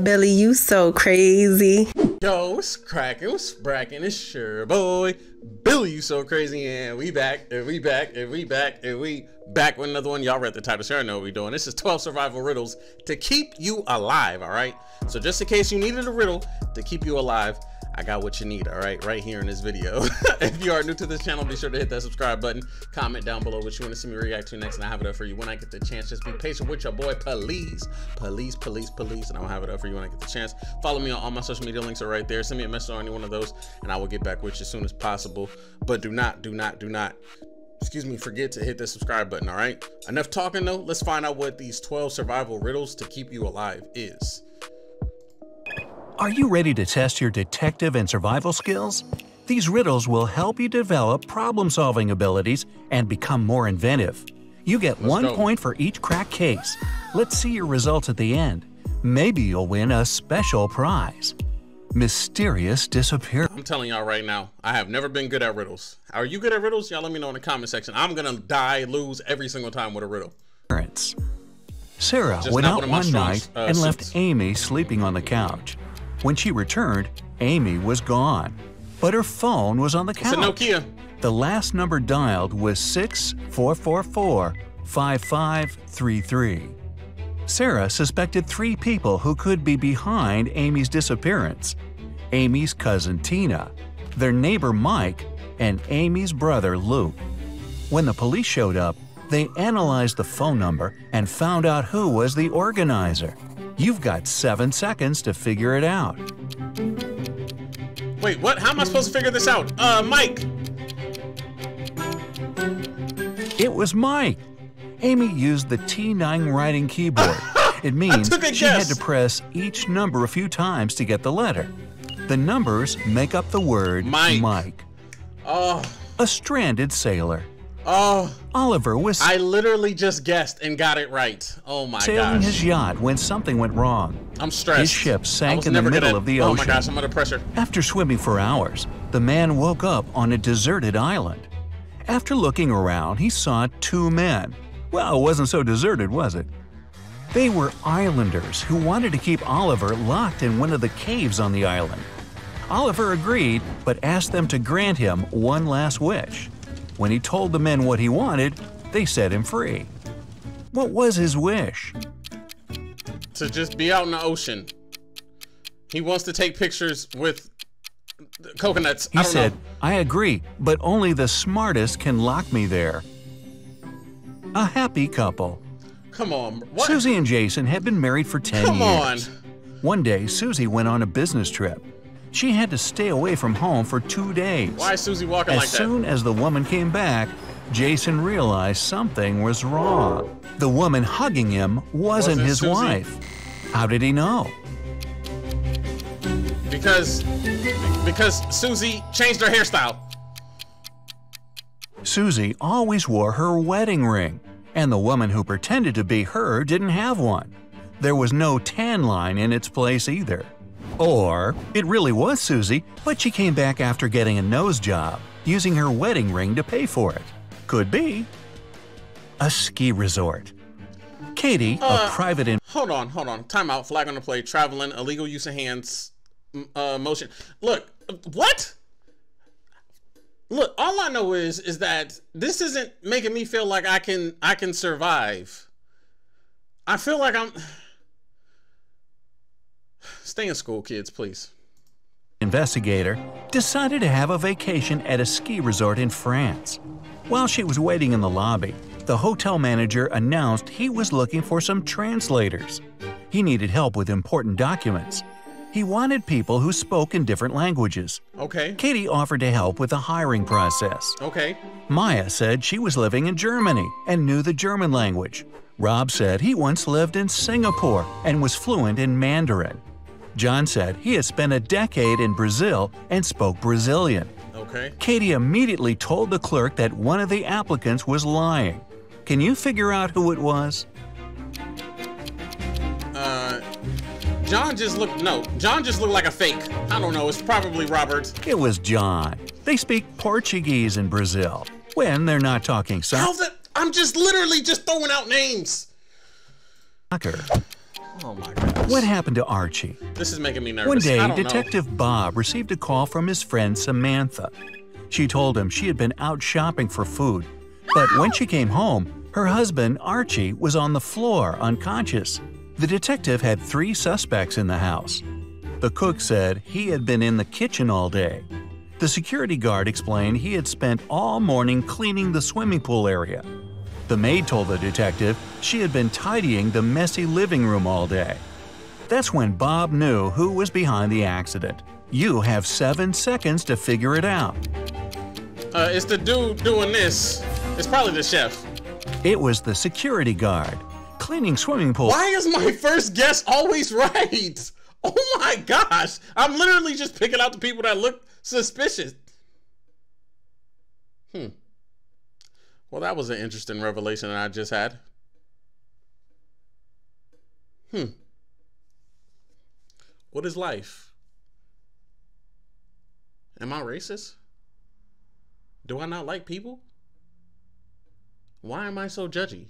Billy, you so crazy. Yo, what's cracking? What's bracking? It's your boy, Billy, you so crazy, and we back, and we back, and we back, and we back with another one. Y'all read the title, so I know what we're doing. This is 12 survival riddles to keep you alive, all right? So just in case you needed a riddle to keep you alive, I got what you need, all right, right here in this video. If you are new to this channel, be sure to hit that subscribe button. Comment down below what you want to see me react to next, and I have it up for you when I get the chance. Just be patient with your boy, please, please, please, please, and I'll have it up for you when I get the chance. Follow me on all my social media links are right there. Send me a message on any one of those, and I will get back with you as soon as possible. But do not, excuse me, forget to hit the subscribe button, all right? Enough talking, though. Let's find out what these 12 survival riddles to keep you alive is. Are you ready to test your detective and survival skills? These riddles will help you develop problem-solving abilities and become more inventive. You get 1 point for each cracked case. Let's see your results at the end. Maybe you'll win a special prize. Mysterious disappearance. I'm telling y'all right now, I have never been good at riddles. Are you good at riddles? Y'all let me know in the comment section. I'm gonna lose every single time with a riddle. Sarah went out one night and left Amy sleeping on the couch. When she returned, Amy was gone, but her phone was on the couch. It's a Nokia. The last number dialed was 6-444-5533. Sarah suspected 3 people who could be behind Amy's disappearance: Amy's cousin Tina, their neighbor Mike, and Amy's brother Luke. When the police showed up, they analyzed the phone number and found out who was the organizer. You've got 7 seconds to figure it out. Wait, what? How am I supposed to figure this out? Mike. It was Mike. Amy used the T9 writing keyboard. It means she had to press each number a few times to get the letter. The numbers make up the word Mike. Oh. A stranded sailor. Oh. Oliver was... I literally just guessed and got it right. Oh my gosh. Sailing his yacht when something went wrong. I'm stressed. His ship sank in the middle of the ocean. Oh my gosh, I'm under pressure. After swimming for hours, the man woke up on a deserted island. After looking around, he saw 2 men. Well, it wasn't so deserted, was it? They were islanders who wanted to keep Oliver locked in one of the caves on the island. Oliver agreed, but asked them to grant him one last wish. When he told the men what he wanted, they set him free. What was his wish? To just be out in the ocean. He wants to take pictures with coconuts. He said, I agree, but only the smartest can lock me there. A happy couple. Come on. What? Susie and Jason had been married for 10 years. Come on. One day, Susie went on a business trip. She had to stay away from home for 2 days. Why is Susie walking like that? As soon as the woman came back, Jason realized something was wrong. The woman hugging him wasn't his Susie? wife. How did he know? Because Susie changed her hairstyle. Susie always wore her wedding ring, and the woman who pretended to be her didn't have one. There was no tan line in its place either. Or it really was Susie, but she came back after getting a nose job, using her wedding ring to pay for it. Could be. A ski resort. Katie, a private... Hold on. Time out. Flag on the play. Traveling. Illegal use of hands. Motion. Look. What? Look, all I know is that this isn't making me feel like I can survive. I feel like I'm... Stay in school, kids, please. Investigator decided to have a vacation at a ski resort in France. While she was waiting in the lobby, the hotel manager announced he was looking for some translators. He needed help with important documents. He wanted people who spoke in different languages. Okay. Katie offered to help with the hiring process. Okay. Maya said she was living in Germany and knew the German language. Rob said he once lived in Singapore and was fluent in Mandarin. John said he had spent a decade in Brazil and spoke Brazilian. Okay. Katie immediately told the clerk that one of the applicants was lying. Can you figure out who it was? John just looked like a fake. I don't know, it's probably Robert. It was John. They speak Portuguese in Brazil when they're not talking soccer. I'm just literally just throwing out names. Oh my God. What happened to Archie? This is making me nervous. One day, I don't Detective Bob received a call from his friend Samantha. She told him she had been out shopping for food, but when she came home, her husband, Archie, was on the floor, unconscious. The detective had 3 suspects in the house. The cook said he had been in the kitchen all day. The security guard explained he had spent all morning cleaning the swimming pool area. The maid told the detective she had been tidying the messy living room all day. That's when Bob knew who was behind the accident. You have 7 seconds to figure it out. It's the dude doing this. It's probably the chef. It was the security guard. Cleaning swimming pools. Why is my first guess always right? Oh my gosh. I'm literally just picking out the people that look suspicious. Well, that was an interesting revelation that I just had. What is life? Am I racist? Do I not like people? Why am I so judgy?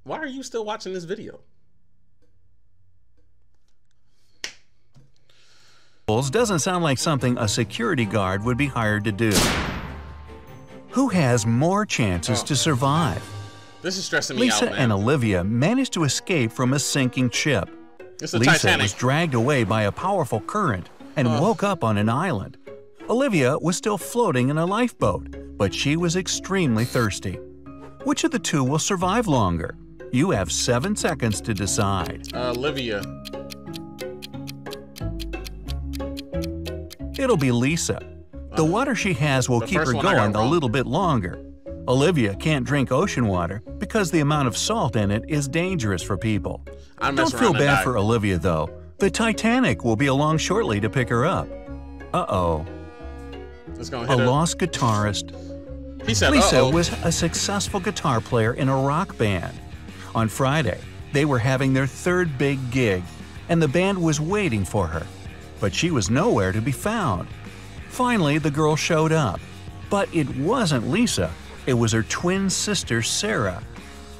Why are you still watching this video? Doesn't sound like something a security guard would be hired to do. Who has more chances to survive? This is stressing me Lisa out, man. and Olivia managed to escape from a sinking ship. It's the Lisa Titanic. was dragged away by a powerful current and woke up on an island. Olivia was still floating in a lifeboat, but she was extremely thirsty. Which of the two will survive longer? You have 7 seconds to decide. Olivia. It'll be Lisa. The water she has will keep her first one I got going a wrong. little bit longer. Olivia can't drink ocean water because the amount of salt in it is dangerous for people. I mess Don't feel around and bad die. for Olivia, though. The Titanic will be along shortly to pick her up. Uh-oh. It's gonna A hit her. lost guitarist. He said, Lisa uh-oh. was a successful guitar player in a rock band. On Friday, they were having their 3rd big gig, and the band was waiting for her. But she was nowhere to be found. Finally, the girl showed up. But it wasn't Lisa. It was her twin sister, Sarah.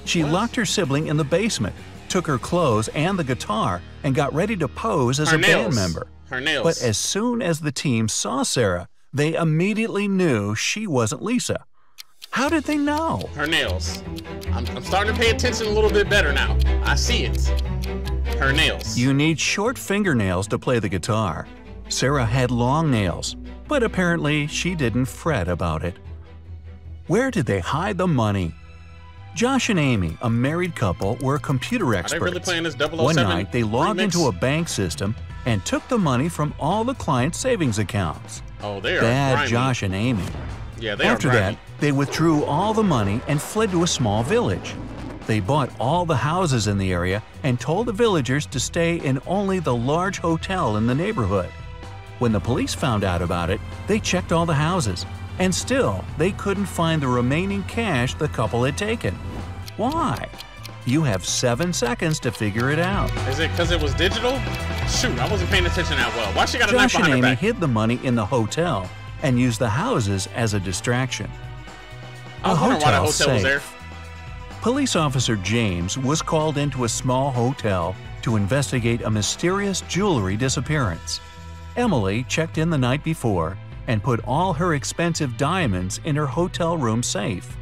She locked her sibling in the basement, took her clothes and the guitar, and got ready to pose as Her a band nails. member. Her nails. But as soon as the team saw Sarah, they immediately knew she wasn't Lisa. How did they know? Her nails. I'm starting to pay attention a little bit better now. I see it. Her nails. You need short fingernails to play the guitar. Sarah had long nails, but apparently she didn't fret about it. Where did they hide the money? Josh and Amy, a married couple, were computer experts. Are they really playing this 007 One night, they logged remix? into a bank system and took the money from all the clients' savings accounts. Oh, they are Bad grimy. Josh and Amy. Yeah, they After are grimy. that, they withdrew all the money and fled to a small village. They bought all the houses in the area and told the villagers to stay in only the large hotel in the neighborhood. When the police found out about it, they checked all the houses, and still they couldn't find the remaining cash the couple had taken. Why? You have 7 seconds to figure it out. Is it because it was digital? Shoot, I wasn't paying attention that well. Why she got a knife Josh and behind her Amy back? hid the money in the hotel and used the houses as a distraction. I was wondering why the hotel was there. safe. Police officer James was called into a small hotel to investigate a mysterious jewelry disappearance. Emily checked in the night before and put all her expensive diamonds in her hotel room safe.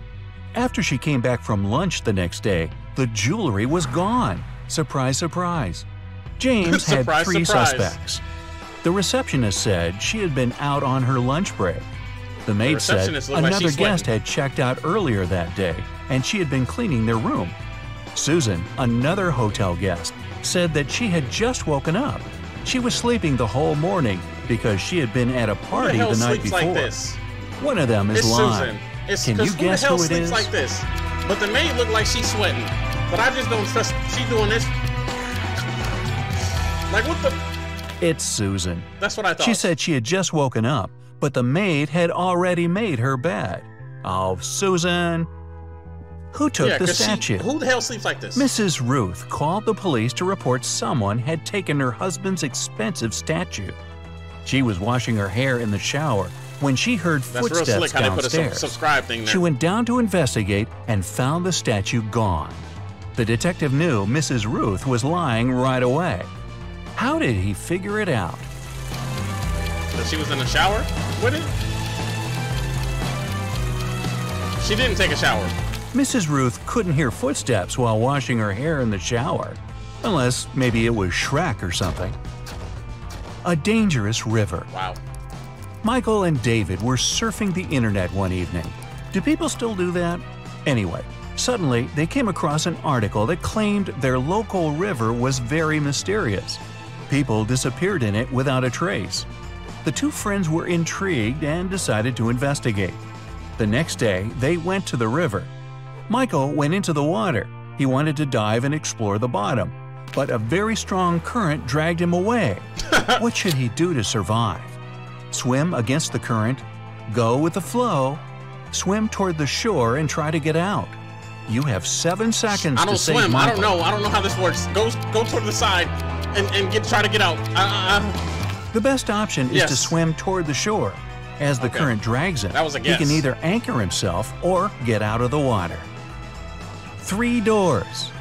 After she came back from lunch the next day, the jewelry was gone. Surprise, surprise. James had Surprise, 3 surprise. suspects. The receptionist said she had been out on her lunch break. The maid said receptionist looked like another she's guest sweating. had checked out earlier that day and she had been cleaning their room. Susan, another hotel guest, said that she had just woken up. She was sleeping the whole morning because she had been at a Who party the hell the night sleeps before. like this? One of them is It's lying. Susan. It's Can you 'cause guess who the hell who it sleeps is? like this? But the maid looked like she's sweating. But I just don't trust. She's doing this. Like what the? It's Susan. That's what I thought. She said she had just woken up, but the maid had already made her bed. Oh, Susan. Who took yeah, the 'cause statue? who the hell sleeps like this? Mrs. Ruth called the police to report someone had taken her husband's expensive statue. She was washing her hair in the shower When she heard That's real footsteps slick how they put a downstairs, subscribe thing there. she went down to investigate and found the statue gone. The detective knew Mrs. Ruth was lying right away. How did he figure it out? That she was in the shower with it? She didn't take a shower. Mrs. Ruth couldn't hear footsteps while washing her hair in the shower, unless maybe it was Shrek or something. A dangerous river. Wow. Michael and David were surfing the internet one evening. Do people still do that? Anyway, suddenly they came across an article that claimed their local river was very mysterious. People disappeared in it without a trace. The two friends were intrigued and decided to investigate. The next day, they went to the river. Michael went into the water. He wanted to dive and explore the bottom, but a very strong current dragged him away. What should he do to survive? Swim against the current, go with the flow, swim toward the shore and try to get out. You have 7 seconds I don't to save swim. Michael. I don't know how this works. Go toward the side and try to get out. The best option is Yes. to swim toward the shore. As the Okay. current drags him, That was a he guess. can either anchor himself or get out of the water. 3 doors.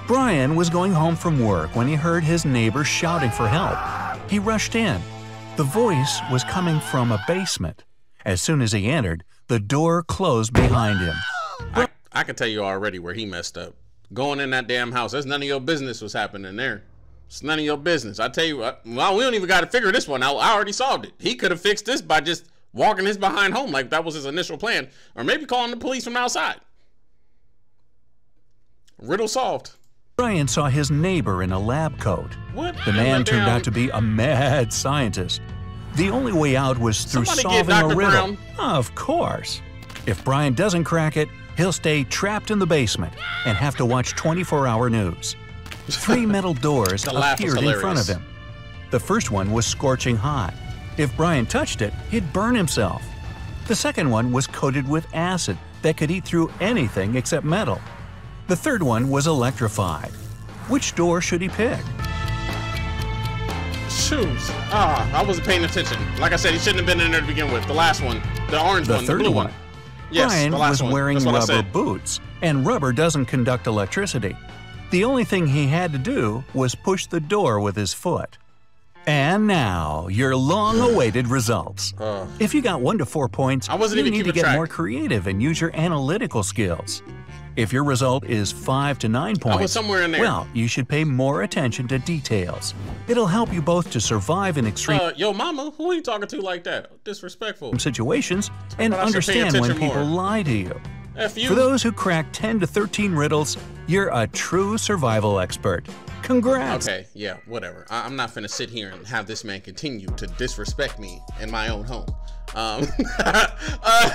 Brian was going home from work when he heard his neighbor shouting for help. He rushed in. The voice was coming from a basement. As soon as he entered, the door closed behind him. I can tell you already where he messed up. Going in that damn house. That's none of your business what's happening there. It's none of your business. I tell you what, well, we don't even got to figure this one out. I already solved it. He could have fixed this by just walking his behind home like that was his initial plan. Or maybe calling the police from outside. Riddle solved. Brian saw his neighbor in a lab coat. What? The man turned out to be a mad scientist. The only way out was through Somebody get solving a Dr. riddle. Brown. Of course. If Brian doesn't crack it, he'll stay trapped in the basement and have to watch 24-hour news. 3 metal doors The laugh was appeared in front of hilarious. him. The first one was scorching hot. If Brian touched it, he'd burn himself. The second one was coated with acid that could eat through anything except metal. The third one was electrified. Which door should he pick? Shoes. I wasn't paying attention. Like I said, he shouldn't have been in there to begin with. The last one. The orange The one. third the blue one. one. Yes, Brian the last was one. wearing That's what I rubber said. boots, and rubber doesn't conduct electricity. The only thing he had to do was push the door with his foot. And now, your long-awaited results. If you got 1 to 4 points, I wasn't you even need to keeping get track. more creative and use your analytical skills. If your result is 5 to 9 points, somewhere in there. well, you should pay more attention to details. It'll help you both to survive in extreme Yo, mama, who are you talking to like that? Disrespectful. situations and But I should pay understand when attention people more. lie to you. F you. For those who crack 10 to 13 riddles, you're a true survival expert. Congrats! Okay, yeah, whatever. I'm not finna sit here and have this man continue to disrespect me in my own home.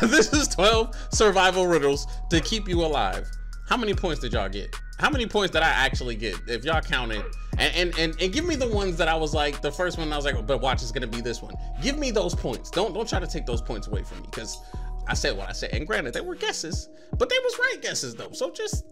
This is 12 survival riddles to keep you alive. How many points did y'all get? How many points did I actually get? If y'all counted, and give me the ones that I was like, the first one I was like, but watch, it's gonna be this one. Give me those points. Don't try to take those points away from me, because I said what I said. And granted, they were guesses, but they was right guesses though. So just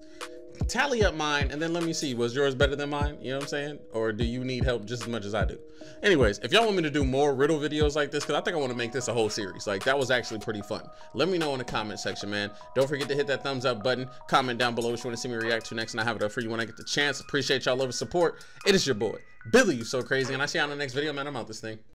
tally up mine and then let me see, was yours better than mine? You know what I'm saying? Or do you need help just as much as I do? Anyways, if y'all want me to do more riddle videos like this, because I think I want to make this a whole series. Like, that was actually pretty fun. Let me know in the comment section, man. Don't forget to hit that thumbs up button. Comment down below what you want to see me react to next, and I have it up for you when I get the chance. Appreciate y'all love and support. It is your boy, Billy You So Crazy, and I see you on the next video, man. I'm out this thing.